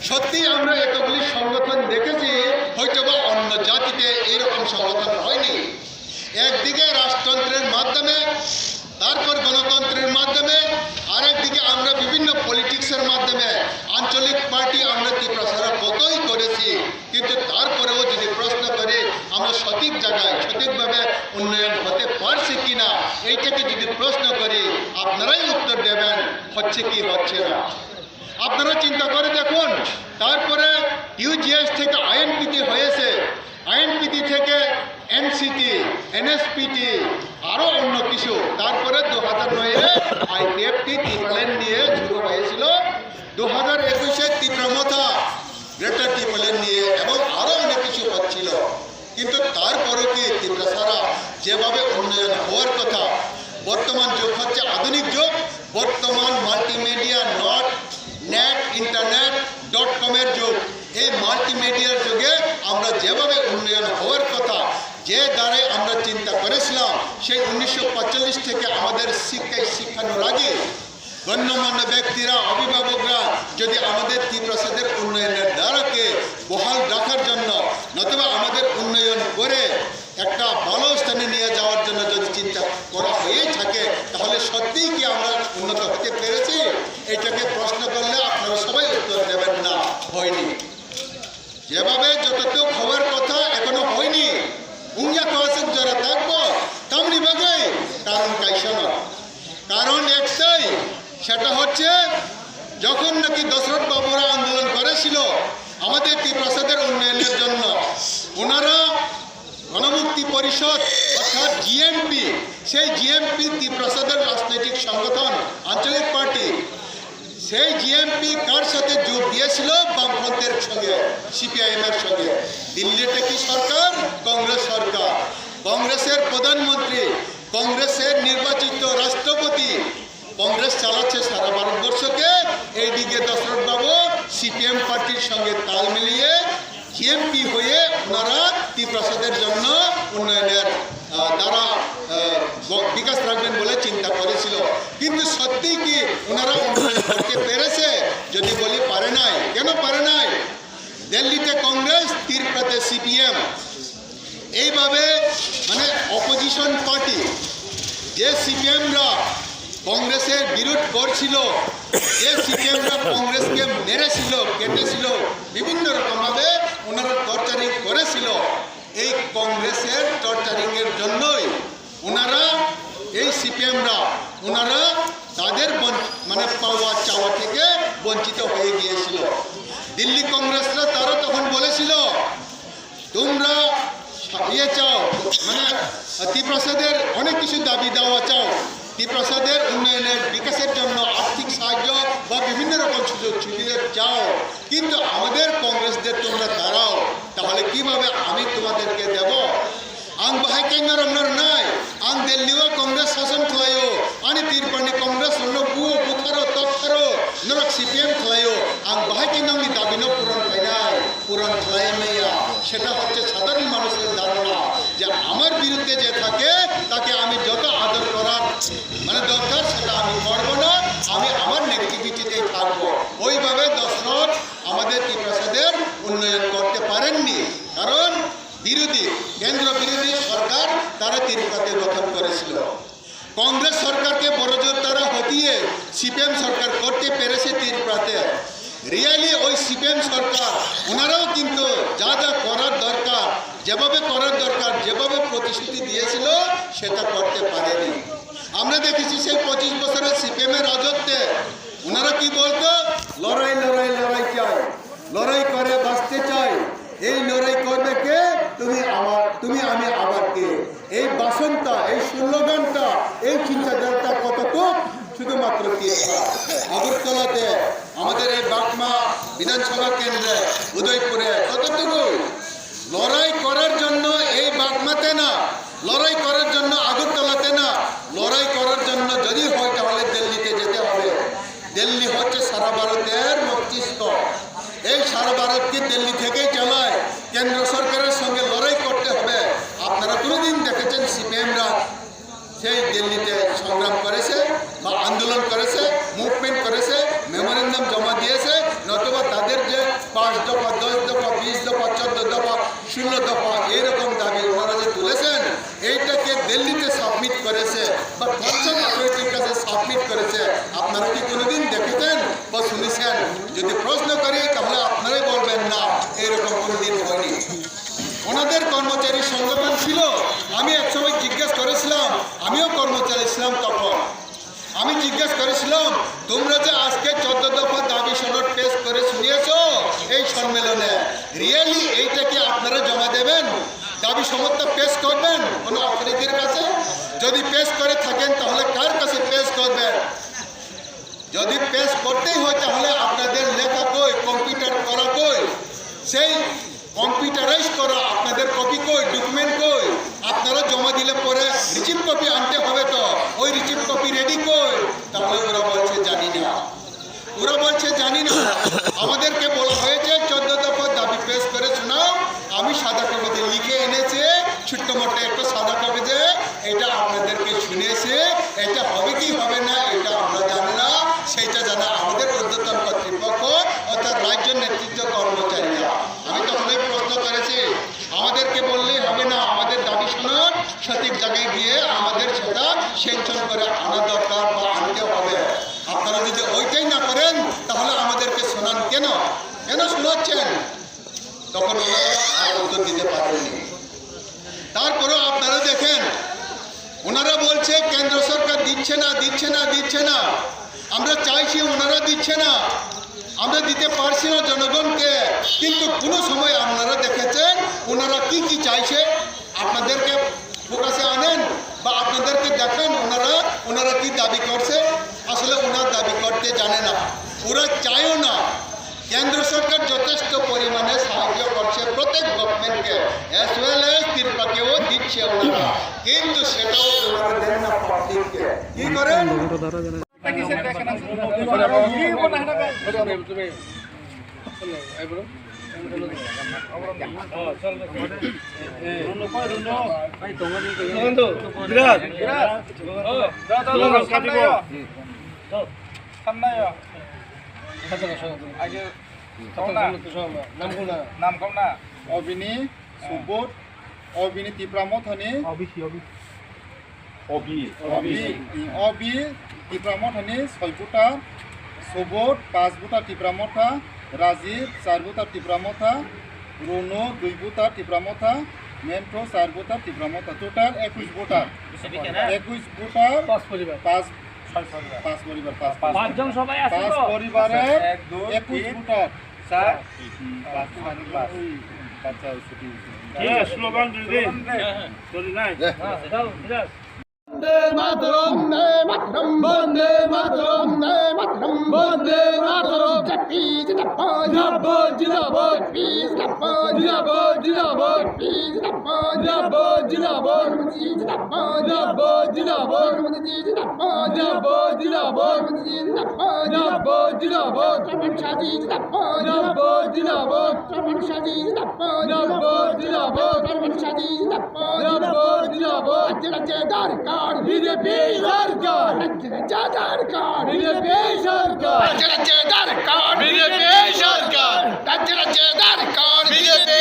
সত্যি আমরা এতগুলি সংগঠন দেখেছি, হয়তো বা অন্য জাতিতে এইরকম সংগঠন হয়নি। একদিকে রাজতন্ত্রের মাধ্যমে, তারপর গণতন্ত্রের মাধ্যমে, আরেকদিকে আমরা বিভিন্ন পলিটিক্সের মাধ্যমে আঞ্চলিক পার্টি আমরা তীব্রসারা কতই করেছি, কিন্তু তারপরেও যদি প্রশ্ন করি আমরা সঠিক জায়গায় সঠিকভাবে উন্নয়ন হতে পারছি কিনা, এইটাকে যদি প্রশ্ন করি আপনারাই উত্তর দেবেন হচ্ছে কি হচ্ছে না। আপনারা চিন্তা করে দেখুন, তারপরে ইউজিএস থেকে আইএনপিটি হয়েছে, আইএনপিটি থেকে এনসিটি, এনএসপিটি, আরও অন্য কিছু, তারপরে 2009-এ আইপিএফটি ত্রিপলেন নিয়ে শুরু হয়েছিল, 2021-এ তীব্রমথা গ্রেটার ত্রিপলেন নিয়ে, এবং আরও অনেক কিছু হচ্ছিল। কিন্তু তারপরেও কি তীব্রসারা যেভাবে উন্নয়ন হওয়ার কথা, বর্তমান যুগ হচ্ছে আধুনিক যুগ, বর্তমান মাল্টিমিডিয়া নেট ইন্টারনেট .com-এর যুগ। এই মাল্টিমিডিয়ার যুগে আমরা যেভাবে উন্নয়ন হওয়ার কথা, যে দ্বারাই আমরা চিন্তা করেছিলাম, সেই 1945 থেকে আমাদের শিক্ষানোর আগে গণ্যমান্য ব্যক্তিরা, অভিভাবকরা যদি আমাদের ত্রিপ্রসাদের উন্নয়নের দ্বারাকে বহাল রাখার জন্য, নতুবা আমাদের উন্নয়ন করে একটা ভালো স্থানে নিয়ে যাওয়ার জন্য যদি চিন্তা করা হয়ে থাকে, তাহলে সত্যিই কি আমরা উন্নত হতে পেরেছি? এটাকে প্রশ্ন করলে আপনারা সবাই উত্তর দেবেন না, হয়নি। যেভাবে যতটুকু হওয়ার কথা এখনো হয়নি। উঙ্গা কাছে যারা থাকবো তেমনি ভাবে কারণ কাইসা না, কারণ একটাই, সেটা হচ্ছে যখন নাকি দশরথ বাবুরা আন্দোলন করেছিল আমাদের ত্রিপ্রসাদের উন্নয়নের জন্য, ওনারা গণমুক্তি পরিষদ অর্থাৎ জিএমপি, সেই জিএমপি ত্রিপ্রসাদের রাজনৈতিক সংগঠন, আঞ্চলিক পার্টি, সেই জিএমপি কার সাথে যোগ দিয়েছিল? বামফ্রন্টের সঙ্গে, সিপিআইএমের সঙ্গে। দিল্লিতে কি সরকার? কংগ্রেস সরকার, কংগ্রেসের প্রধানমন্ত্রী, কংগ্রেসের নির্বাচিত রাষ্ট্রপতি, কংগ্রেস চালাচ্ছে সারা ভারতবর্ষকে। এইদিকে দশরথ বাবু সিপিএম পার্টির সঙ্গে তাল মিলিয়ে জিএমপি হয়ে ওনারা ত্রিপ্রসাদের জন্য উন্নয়নের দ্বারা বিকাশ রাখবেন বলে চিন্তা করেছিল। কিন্তু সত্যিই কি ওনারা উন্নয়ন করতে পেরেছে? যদি বলি পারে নাই। কেন পারে নাই? দিল্লিতে কংগ্রেস, ত্রিপুরাতে সিপিএম, এইভাবে মানে অপোজিশন পার্টি, যে সিপিএমরা কংগ্রেসের বিরোধ করছিল, যে সিপিএমরা কংগ্রেসকে মেরেছিল, কেটেছিল, বিভিন্ন রকমভাবে ওনারা টর্চারিং করেছিল, এই কংগ্রেসের টর্চারিংয়ের জন্যই ওনারা, এই সিপিএমরা, ওনারা তাদের মানে পাওয়া চাওয়া থেকে বঞ্চিত হয়ে গিয়েছিল। দিল্লি কংগ্রেসরা তারা তখন বলেছিল, তোমরা ইয়ে চাও, মানে ত্রিপ্রসাদের অনেক কিছু দাবি দেওয়া চাও, ত্রিপ্রসাদের উন্নয়নের বিকাশের জন্য আর্থিক সাহায্য বা বিভিন্ন রকম সুযোগ সুবিধা চাও, কিন্তু আমাদের কংগ্রেসদের তোমরা দাঁড়াও, তাহলে কিভাবে আমি তোমাদেরকে দেব? আং বাহাই কেঙ্গার আপনার নাই, আং দিল্লিও কংগ্রেস শাসন খেলায়ও, আনি তীরপানি কংগ্রেস অন্য বুয়ো বুথারো তৎখারো নরক সিপিএম খেলায়ও, আং বাহাই কেঙ্গাংনি দাবিনো পূরণ হয় নাই, পূরণ খেলাই মেয়া। সেটা হচ্ছে সাধারণ মানুষের ধারণা যে আমার বিরুদ্ধে যে থাকে তাকে আমি যত আদর করার মানে দরকার সেটা আমি করবো না, আমি আমার নেগেটিভিটিতেই থাকবো। ওইভাবে দশরথ আমাদের ত্রিপ্রসাদের উন্নয়ন করতে পারেননি, কারণ বিরোধী, কেন্দ্র বিরোধী সরকার তারা ত্রিপুরাতে গঠন করেছিল। কংগ্রেস সরকারকে বড়জোর তারা হটিয়ে সিপিএম সরকার করতে পেরেছে ত্রিপুরাতে। রিয়েলি ওই সিপিএম সরকার ওনারাও কিন্তু যা যা করার দরকার, যেভাবে করার দরকার, যেভাবে প্রতিশ্রুতি দিয়েছিল সেটা করতে পারেনি। আমরা দেখেছি সেই 25 বছরের সিপিএমের রাজত্বে ওনারা কি বলতো? লড়াই লড়াই লড়াই চাই, লড়াই করে বাঁচতে চাই। এই লড়াই করবে কে? তুমি আমি আবার কে? এই বাসনটা, এই স্লোগানটা, এই চিন্তাধারাটা কতটুকু শুধুমাত্র আগরতলাতে, আমাদের এই বাগমা বিধানসভা কেন্দ্রে, উদয়পুরে কতটুকু লড়াই করার জন্য এই বাগমাতে না, লড়াই করার জন্য আগরতলাতে না, লড়াই করার জন্য যদি হয় তাহলে দিল্লিতে যেতে হবে। দিল্লি হচ্ছে সারা ভারতের মস্তিষ্ক, এই সারা ভারতকে দিল্লি থেকেই চালায়। কেন্দ্র সরকারের সঙ্গে লড়াই করতে হবে। আপনারা কোনোদিন দেখেছেন সিপিএমরা সেই দিল্লিতে সংগ্রাম করেছে বা আন্দোলন করেছে, মুভমেন্ট করেছে, মেমোরেন্ডাম জমা দিয়েছে, নতুবা তাদের যে 5 দফা, 10 দফা, 20 দফা, 14 দফা, 16 দফা এরকম দাবি ওনারা যে তুলেছেন, এইটাকে দিল্লিতে সাবমিট করেছে বা কনসার্ন অথরিটির কাছে সাবমিট করেছে। আপনারা কি কোনোদিন দেখেছেন বা শুনেছেন? যদি প্রশ্ন করি তাহলে আপনারাই বলবেন না, এরকম কোনোদিন হয়নি। ওনাদের কর্মচারী সংগঠন ছিল। আমি একসময় জিজ্ঞেস করেছিলাম, আমিও কর্মচারী ছিলাম তখন, আমি জিজ্ঞেস করেছিলাম, তোমরা যে আজকে 14 দফা দাবি সনদ পেশ করে শুনিয়েছো এই সম্মেলনে, রিয়েলি এইটাকে আপনারা জমা দেবেন? দাবি সনদটা পেশ করবেন কোনো অথরিটির কাছে? যদি পেশ করে থাকেন তাহলে কার কাছে পেশ করবেন? যদি পেশ করতেই হয় তাহলে আপনাদের লেখা কই, কম্পিউটার করা কই, সেই কম্পিউটারাইজ করা আপনাদের কপি কই, ডকুমেন্ট কই? আপনারা জমা দিলে পরে রিসিপ্ট কপি আনতে হবে, তো ওই রিসিপ্ট কপি রেডি কই? তাহলে ওরা বলছে জানি না, ওরা বলছে জানি না। আমাদেরকে বলা হয়েছে 14 দফা দাবি পেশ করে শোনাও। আমি সাদা কাগজে লিখে এনেছি, ছোট্ট মোটো একটা সাদা কাগজে, এটা আপনাদেরকে শুনেছে। এটা হবে কি হবে না এটা আমরা জানি না, সেইটা জানা আমাদের ঊর্ধ্বতন কর্তৃপক্ষ অর্থাৎ রাজ্য নেতৃত্ব কর্মচারীরা। আমি তখনই প্রশ্ন করেছি, আমাদেরকে বললেই হবে না, আমাদের দাবি সনদ সঠিক জায়গায় গিয়ে আমাদের সেটা সেনশন করে আনা দরকার বা আনতে হবে। আপনারা যদি ওইটাই না করেন তাহলে আমাদেরকে শোনান কেন? কেন শোনাচ্ছেন? তখন ওনারা আর উত্তর দিতে পারেননি। তারপরেও আপনারা দেখেন, ওনারা বলছে কেন্দ্র সরকার দিচ্ছে না, দিচ্ছে না, দিচ্ছে না। আমরা চাইছি, ওনারা দিচ্ছে না, আমরা দিতে পারছি না জনগণকে। কিন্তু কোনো সময় আপনারা দেখেছেন ওনারা কি কি চাইছে? আপনাদেরকে ফোকাসে আনেন বা আপনাদেরকে দেখেন ওনারা কি দাবি করছে। আসলে ওনার দাবি করতে জানে না, ওরা চায়ও না। কেন্দ্র সরকার যথেষ্ট পরিমাণে সাহায্য করছে প্রত্যেক গভর্নমেন্টকে, অ্যাজ ওয়েল এজ ত্রিপুরাকেও দিচ্ছে ওনারা, কিন্তু সেটাও ওনারা দেন না পাবলিককে। কি করেন? অবিনী সুবোধ, অবিনী তীব্রামথনি, অবি তীব্রামথনি 6 বুটা, সুবোধ 5 বুটা তীব্রামথা, রাজীব 4 বুটা তীব্রামথা, রনু 2 বুটা তীব্রামথা, মেন্ট্রো 4 বুটা তীব্রামথা। টোটাল 21 বুটা। 21 বুটা 5 পরিবার, 5 পরিবারে 21 বুটা। স্লোগান বন্দে মাতরম, বন্দে মাতরম, বন্দে মাতরম। জিন্দাবাদ, জিন্দাবাদ, জিন্দাবাদ, জিন্দাবাদ, জিন্দাবাদ, জিন্দাবাদ, জিন্দাবাদ, জিন্দাবাদ, জিন্দাবাদ, জিন্দাবাদ, জিন্দাবাদ, জিন্দাবাদ, জিন্দাবাদ, জিন্দাবাদ, জিন্দাবাদ, শাদি জিন্দাবাদ, জিন্দাবাদ, জিন্দাবাদ, শাদি জিন্দাবাদ, জিন্দাবাদ, জিন্দাবাদ, শাদি জিন্দাবাদ, জিন্দাবাদ, জিন্দাবাদ। জেদার কার বিজেপি সরকার, জেদার কার বিজেপি সরকার, জেদার কার বিজেপি সরকার, জেদার কার বিজেপি